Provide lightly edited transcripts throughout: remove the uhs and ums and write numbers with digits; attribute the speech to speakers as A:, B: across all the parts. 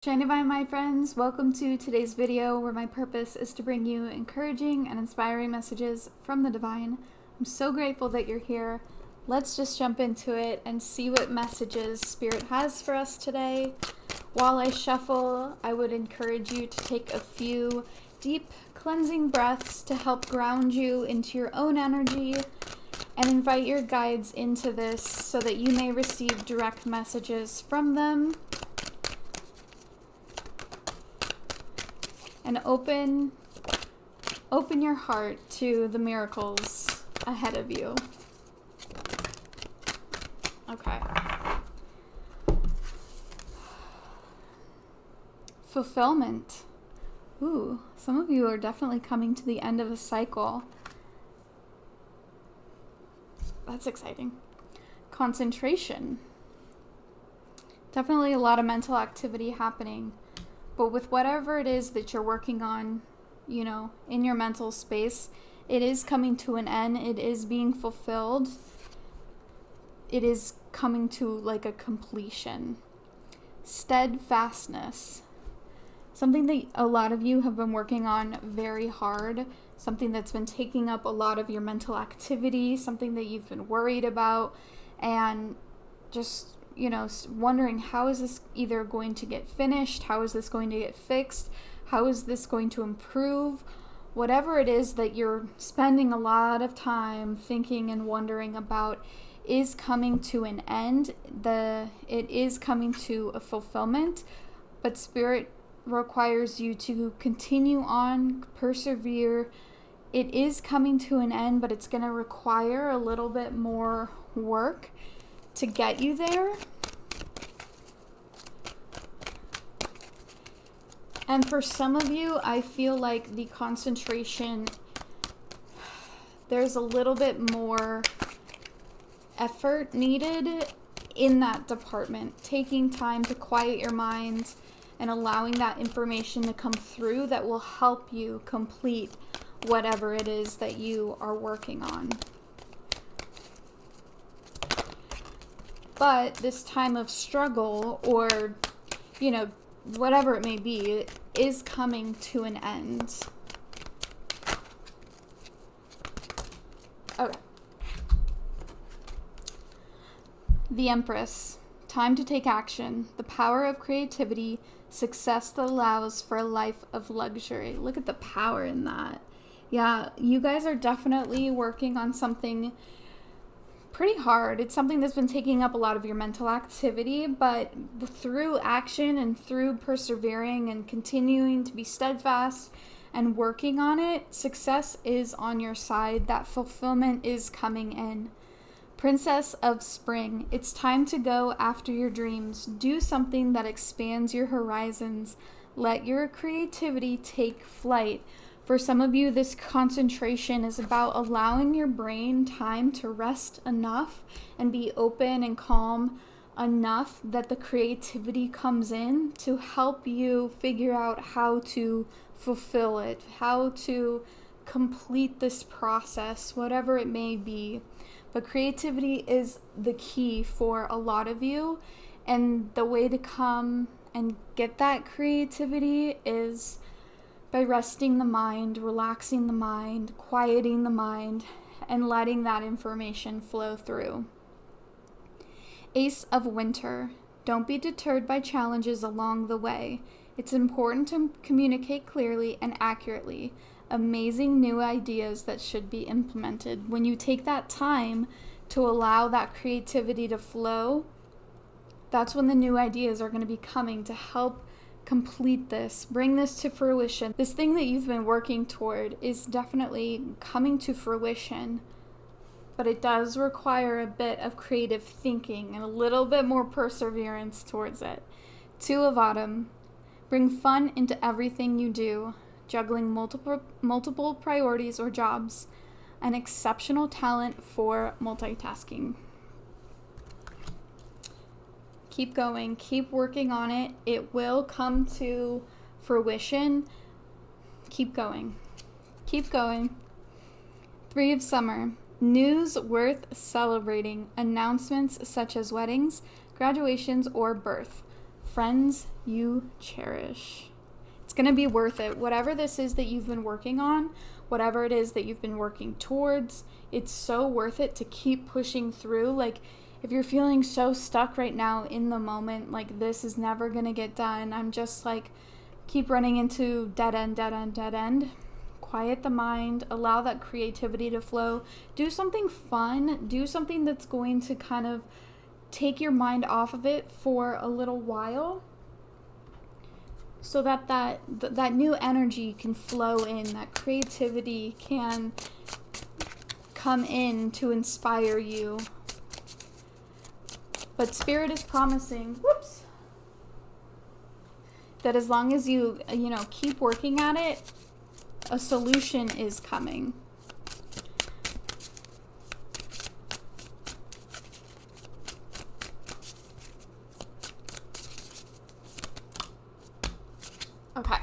A: Shine Divine, my friends, welcome to today's video where my purpose is to bring you encouraging and inspiring messages from the divine. I'm so grateful that you're here. Let's just jump into it and see what messages Spirit has for us today. While I shuffle, I would encourage you to take a few deep cleansing breaths to help ground you into your own energy and invite your guides into this so that you may receive direct messages from them. And open your heart to the miracles ahead of you. Okay. Fulfillment. Ooh, some of you are definitely coming to the end of a cycle. That's exciting. Concentration. Definitely a lot of mental activity happening. But with whatever it is that you're working on, in your mental space, it is coming to an end. It is being fulfilled. It is coming to like a completion. Steadfastness. Something that a lot of you have been working on very hard. Something that's been taking up a lot of your mental activity. Something that you've been worried about. And just wondering, how is this either going to get finished? How is this going to get fixed? How is this going to improve? Whatever it is that you're spending a lot of time thinking and wondering about is coming to an end. It is coming to a fulfillment, but Spirit requires you to continue on, persevere. It is coming to an end, but it's going to require a little bit more work to get you there. And for some of you, I feel like the concentration, there's a little bit more effort needed in that department. Taking time to quiet your mind and allowing that information to come through that will help you complete whatever it is that you are working on. But this time of struggle or, whatever it may be, is coming to an end. Okay. The Empress. Time to take action. The power of creativity. Success that allows for a life of luxury. Look at the power in that. Yeah, you guys are definitely working on something pretty hard. It's something that's been taking up a lot of your mental activity, but through action and through persevering and continuing to be steadfast and working on it, success is on your side. That fulfillment is coming in. Princess of Spring. It's time to go after your dreams. Do something that expands your horizons. Let your creativity take flight. For some of you, this concentration is about allowing your brain time to rest enough and be open and calm enough that the creativity comes in to help you figure out how to fulfill it, how to complete this process, whatever it may be. But creativity is the key for a lot of you, and the way to come and get that creativity is by resting the mind, relaxing the mind, quieting the mind, and letting that information flow through. Ace of Winter. Don't be deterred by challenges along the way. It's important to communicate clearly and accurately. Amazing new ideas that should be implemented. When you take that time to allow that creativity to flow, that's when the new ideas are going to be coming to help complete this, bring this to fruition. This thing that you've been working toward is definitely coming to fruition, but it does require a bit of creative thinking and a little bit more perseverance towards it. Two of Autumn. Bring fun into everything you do, juggling multiple priorities or jobs, an exceptional talent for multitasking. Keep going, keep working on it. It will come to fruition. Keep going. Keep going. Three of Summer. News worth celebrating. Announcements such as weddings, graduations, or birth. Friends you cherish. It's going to be worth it. Whatever this is that you've been working on, whatever it is that you've been working towards, it's so worth it to keep pushing through. Like, if you're feeling so stuck right now in the moment, like this is never going to get done, I'm just like, keep running into dead end. Quiet the mind, allow that creativity to flow. Do something fun, do something that's going to kind of take your mind off of it for a little while, so that new energy can flow in, that creativity can come in to inspire you. But Spirit is promising, that as long as you keep working at it, a solution is coming. Okay.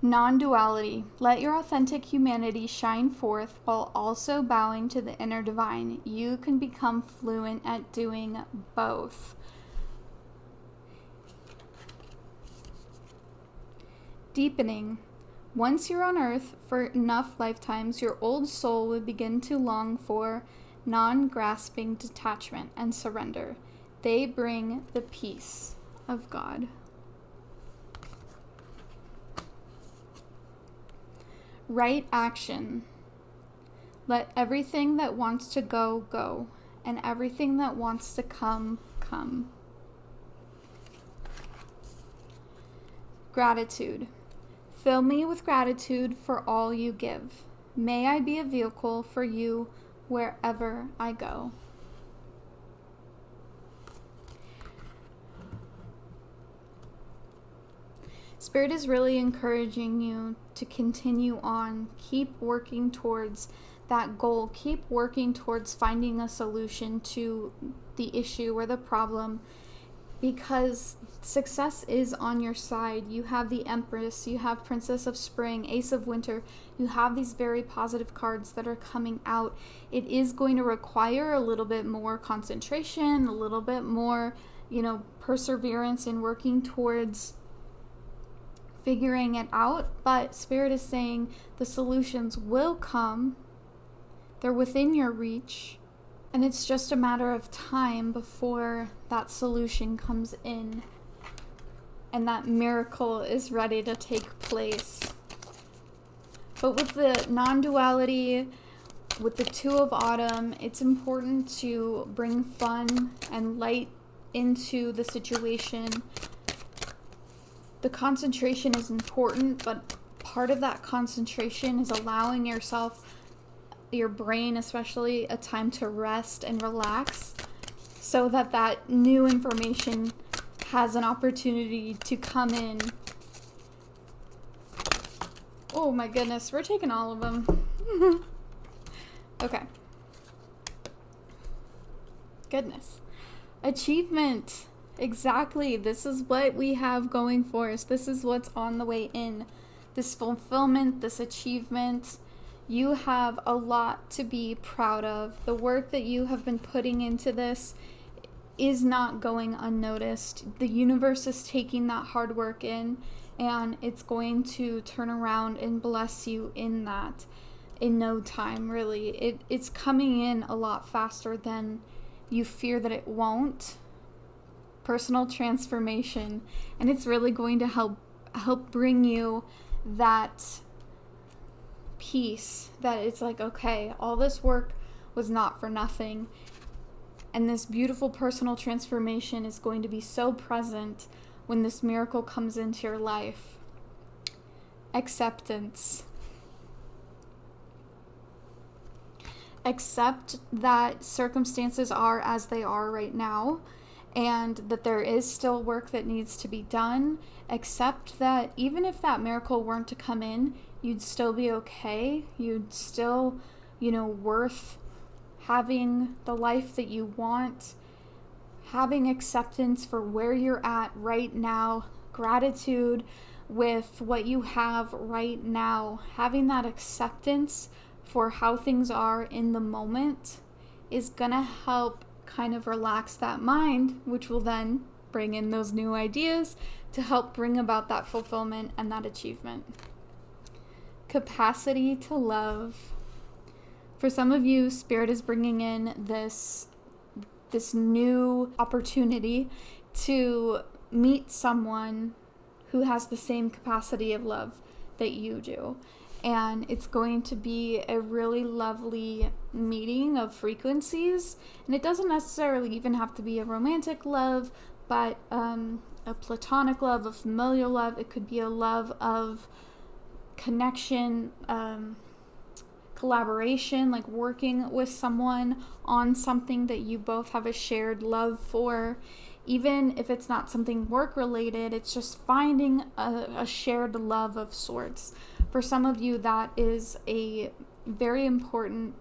A: Non-duality. Let your authentic humanity shine forth while also bowing to the inner divine. You can become fluent at doing both. Deepening. Once you're on earth for enough lifetimes, your old soul will begin to long for non-grasping detachment and surrender. They bring the peace of God. Right action. Let everything that wants to go, go, and everything that wants to come, come. Gratitude. Fill me with gratitude for all you give. May I be a vehicle for you wherever I go. Spirit is really encouraging you to continue on. Keep working towards that goal. Keep working towards finding a solution to the issue or the problem, because success is on your side. You have the Empress, you have Princess of Spring, Ace of Winter. You have these very positive cards that are coming out. It is going to require a little bit more concentration, a little bit more, perseverance in working towards figuring it out, but Spirit is saying the solutions will come. They're within your reach, and it's just a matter of time before that solution comes in and that miracle is ready to take place. But with the non-duality, with the Two of Autumn, it's important to bring fun and light into the situation. The concentration is important, but part of that concentration is allowing yourself, your brain especially, a time to rest and relax, so that that new information has an opportunity to come in. Oh my goodness, we're taking all of them. Okay. Goodness. Achievement. Exactly. This is what we have going for us. This is what's on the way in. This fulfillment, this achievement. You have a lot to be proud of. The work that you have been putting into this is not going unnoticed. The universe is taking that hard work in, and it's going to turn around and bless you in that in no time, really. It's coming in a lot faster than you fear that it won't. Personal transformation, and it's really going to help bring you that peace, that it's like, okay, all this work was not for nothing, and this beautiful personal transformation is going to be so present when this miracle comes into your life. Acceptance. Accept that circumstances are as they are right now, and that there is still work that needs to be done. Accept that even if that miracle weren't to come in, you'd still be okay. You'd still, worth having the life that you want. Having acceptance for where you're at right now. Gratitude with what you have right now. Having that acceptance for how things are in the moment is gonna help kind of relax that mind, which will then bring in those new ideas to help bring about that fulfillment and that achievement. Capacity to love. For some of you, Spirit is bringing in this new opportunity to meet someone who has the same capacity of love that you do. And it's going to be a really lovely meeting of frequencies. And it doesn't necessarily even have to be a romantic love, but a platonic love, a familial love. It could be a love of connection, collaboration, like working with someone on something that you both have a shared love for. Even if it's not something work related, it's just finding a shared love of sorts. For some of you, that is a very important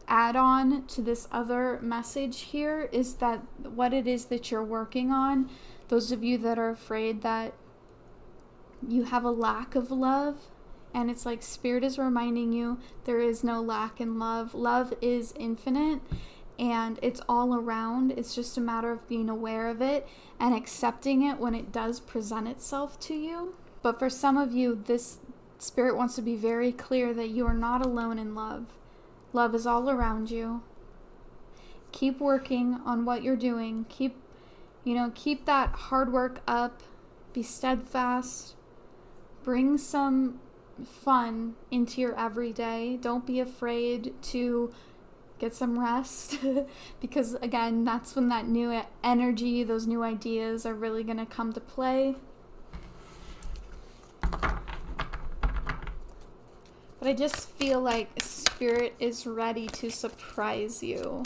A: add-on to this other message here, is that what it is that you're working on. Those of you that are afraid that you have a lack of love, and it's like Spirit is reminding you there is no lack in love. Love is infinite and it's all around. It's just a matter of being aware of it and accepting it when it does present itself to you. But for some of you, this Spirit wants to be very clear that you are not alone in love. Love is all around you. Keep working on what you're doing. Keep that hard work up. Be steadfast. Bring some fun into your everyday. Don't be afraid to get some rest because again, that's when that new energy, those new ideas are really going to come to play. But I just feel like Spirit is ready to surprise you.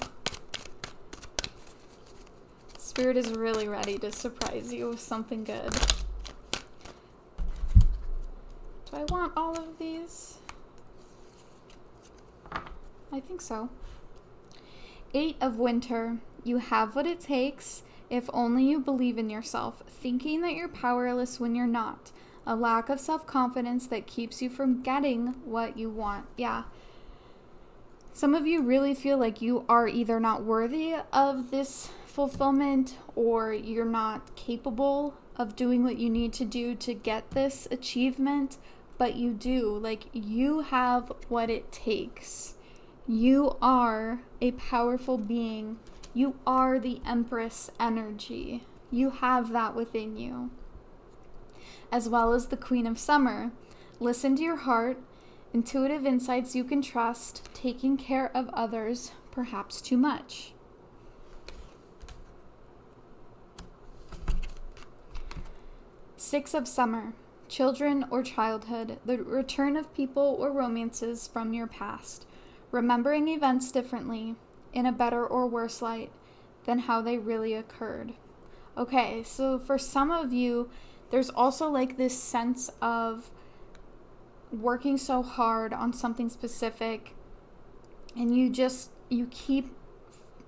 A: Spirit is really ready to surprise you with something good. Do I want all of these? I think so. 8 of Winter. You have what it takes if only you believe in yourself, thinking that you're powerless when you're not. A lack of self-confidence that keeps you from getting what you want. Yeah. Some of you really feel like you are either not worthy of this fulfillment or you're not capable of doing what you need to do to get this achievement, but you do. Like, you have what it takes. You are a powerful being. You are the Empress energy. You have that within you. As well as the Queen of Summer. Listen to your heart, intuitive insights you can trust, taking care of others, perhaps too much. Six of Summer. Children or childhood, the return of people or romances from your past. Remembering events differently, in a better or worse light than how they really occurred. Okay, so for some of you, there's also like this sense of working so hard on something specific and you keep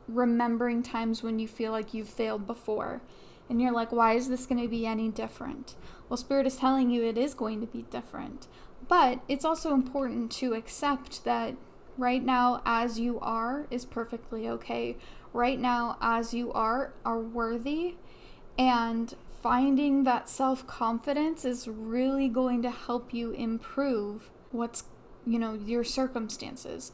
A: remembering times when you feel like you've failed before. And you're like, why is this going to be any different? Well, Spirit is telling you it is going to be different. But it's also important to accept that right now as you are is perfectly okay. Right now as you are worthy, and finding that self-confidence is really going to help you improve your circumstances.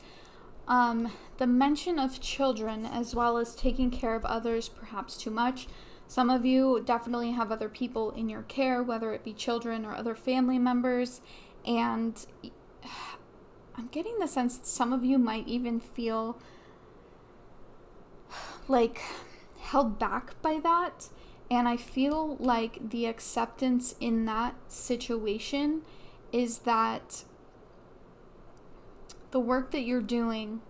A: The mention of children as well as taking care of others, perhaps too much. Some of you definitely have other people in your care, whether it be children or other family members, and I'm getting the sense that some of you might even feel like held back by that. And I feel like the acceptance in that situation is that the work that you're doing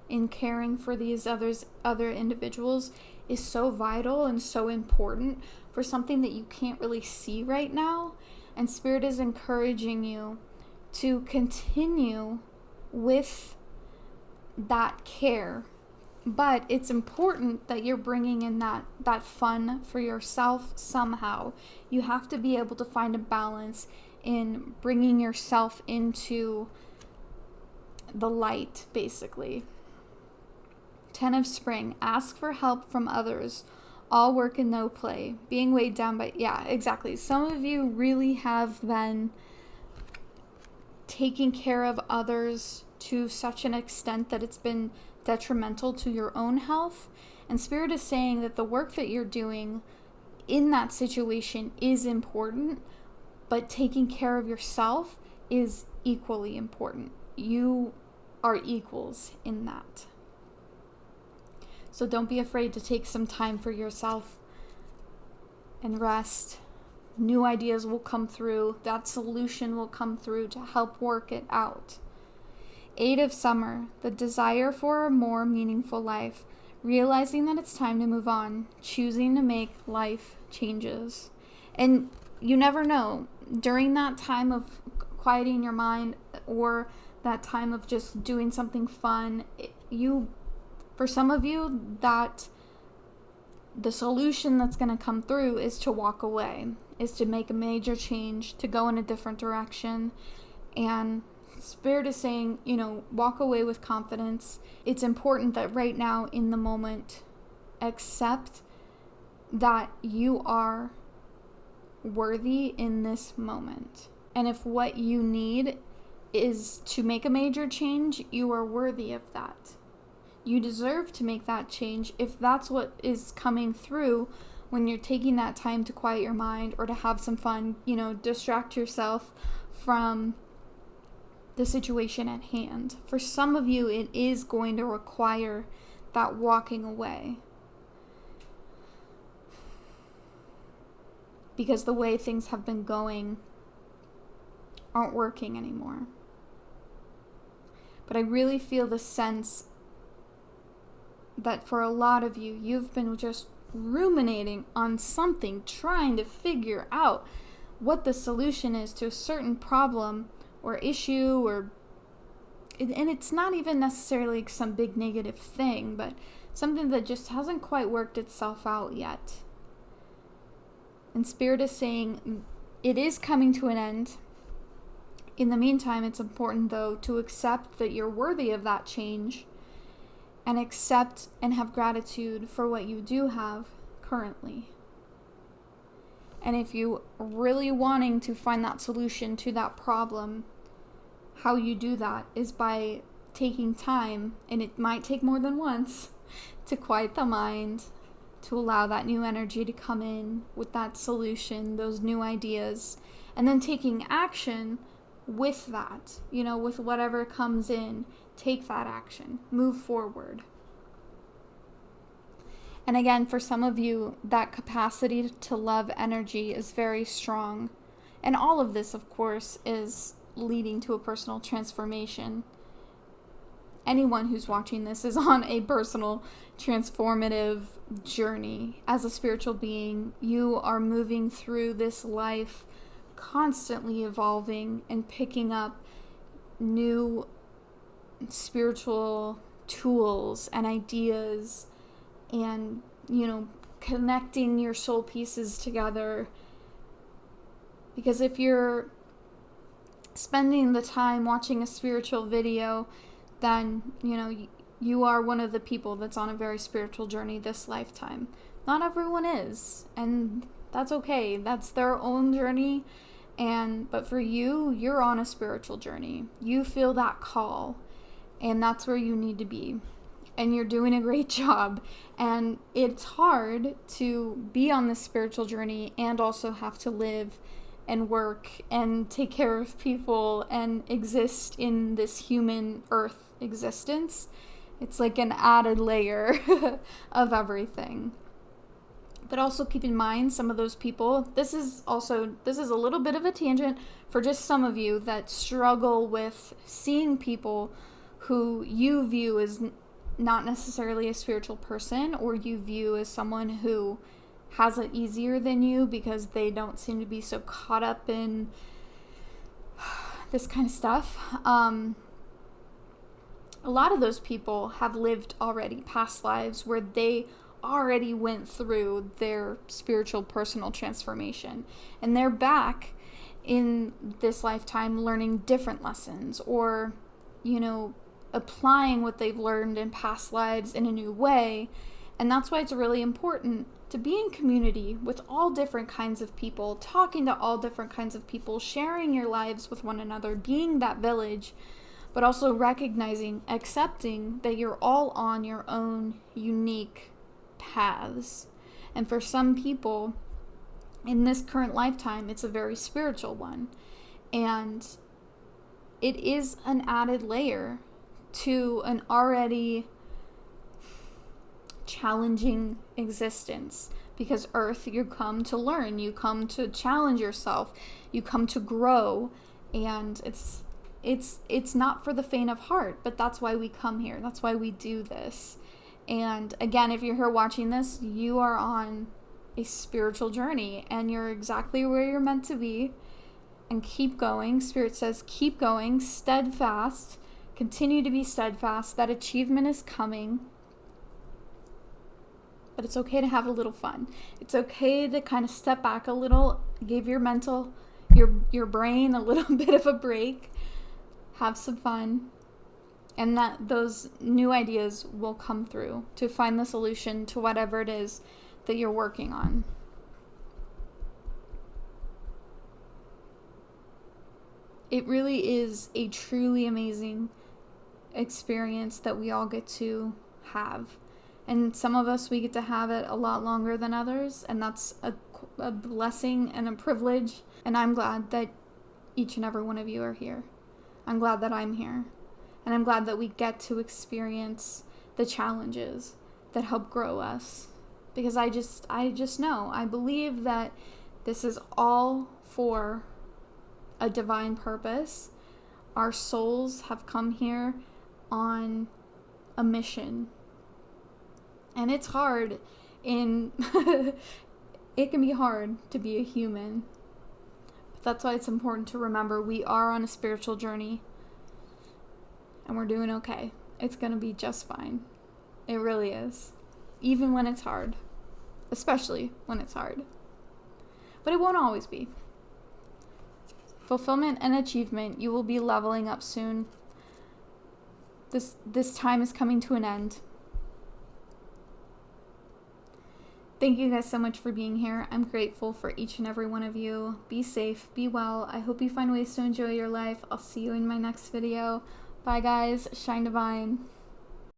A: in caring for these other individuals is so vital and so important for something that you can't really see right now. And Spirit is encouraging you to continue with that care. But it's important that you're bringing in that fun for yourself somehow. You have to be able to find a balance in bringing yourself into the light, basically. Ten of Spring, ask for help from others. All work and no play. Being weighed down by, yeah, exactly. Some of you really have been taking care of others to such an extent that it's been detrimental to your own health. And Spirit is saying that the work that you're doing in that situation is important, but taking care of yourself is equally important. You are equals in that. So don't be afraid to take some time for yourself and rest. New ideas will come through. That solution will come through to help work it out. Eight of Summer, the desire for a more meaningful life. Realizing that it's time to move on. Choosing to make life changes. And you never know. During that time of quieting your mind or that time of just doing something fun, for some of you, that the solution that's going to come through is to walk away, is to make a major change, to go in a different direction. And Spirit is saying, walk away with confidence. It's important that right now in the moment, accept that you are worthy in this moment. And if what you need is to make a major change, you are worthy of that. You deserve to make that change if that's what is coming through when you're taking that time to quiet your mind or to have some fun, distract yourself from the situation at hand. For some of you, it is going to require that walking away. Because the way things have been going aren't working anymore. But I really feel the sense that for a lot of you, you've been just ruminating on something, trying to figure out what the solution is to a certain problem or issue, and it's not even necessarily some big negative thing, but something that just hasn't quite worked itself out yet. And Spirit is saying it is coming to an end. In the meantime, it's important, though, to accept that you're worthy of that change and accept and have gratitude for what you do have currently. And if you are really wanting to find that solution to that problem, how you do that is by taking time, and it might take more than once, to quiet the mind, to allow that new energy to come in with that solution, those new ideas, and then taking action with that, with whatever comes in. Take that action, move forward. And again, for some of you, that capacity to love energy is very strong. And all of this, of course, is leading to a personal transformation. Anyone who's watching this is on a personal transformative journey. As a spiritual being, you are moving through this life constantly evolving and picking up new spiritual tools and ideas and, connecting your soul pieces together. Because if you're spending the time watching a spiritual video, then, you are one of the people that's on a very spiritual journey this lifetime. Not everyone is, and that's okay. That's their own journey. But for you, you're on a spiritual journey. You feel that call, and that's where you need to be. And you're doing a great job. And it's hard to be on this spiritual journey and also have to live and work and take care of people and exist in this human earth existence. It's like an added layer of everything. But also keep in mind, some of those people, this is a little bit of a tangent for just some of you that struggle with seeing people who you view as not necessarily a spiritual person, or you view as someone who has it easier than you because they don't seem to be so caught up in this kind of stuff. A lot of those people have lived already past lives where they already went through their spiritual personal transformation, and they're back in this lifetime learning different lessons, or applying what they've learned in past lives in a new way. And that's why it's really important to be in community with all different kinds of people, talking to all different kinds of people, sharing your lives with one another, being that village, but also recognizing, accepting that you're all on your own unique paths. And for some people in this current lifetime, it's a very spiritual one. And it is an added layer to an already challenging existence, because Earth, you come to learn, you come to challenge yourself, you come to grow, and it's not for the faint of heart, but that's why we come here. That's why we do this. And again, if you're here watching this, you are on a spiritual journey, and you're exactly where you're meant to be. And keep going. Spirit says keep going, steadfast, continue to be steadfast. That achievement is coming. But it's okay to have a little fun. It's okay to kind of step back a little, give your your brain a little bit of a break, have some fun, and that those new ideas will come through to find the solution to whatever it is that you're working on. It really is a truly amazing experience that we all get to have. And some of us, we get to have it a lot longer than others, and that's a blessing and a privilege. And I'm glad that each and every one of you are here. I'm glad that I'm here. And I'm glad that we get to experience the challenges that help grow us. Because I just know, I believe that this is all for a divine purpose. Our souls have come here on a mission. And it's hard it can be hard to be a human. But that's why it's important to remember we are on a spiritual journey. And we're doing okay. It's going to be just fine. It really is. Even when it's hard. Especially when it's hard. But it won't always be. Fulfillment and achievement, you will be leveling up soon. This time is coming to an end. Thank you guys so much for being here. I'm grateful for each and every one of you. Be safe, be well. I hope you find ways to enjoy your life. I'll see you in my next video. Bye guys. Shine divine.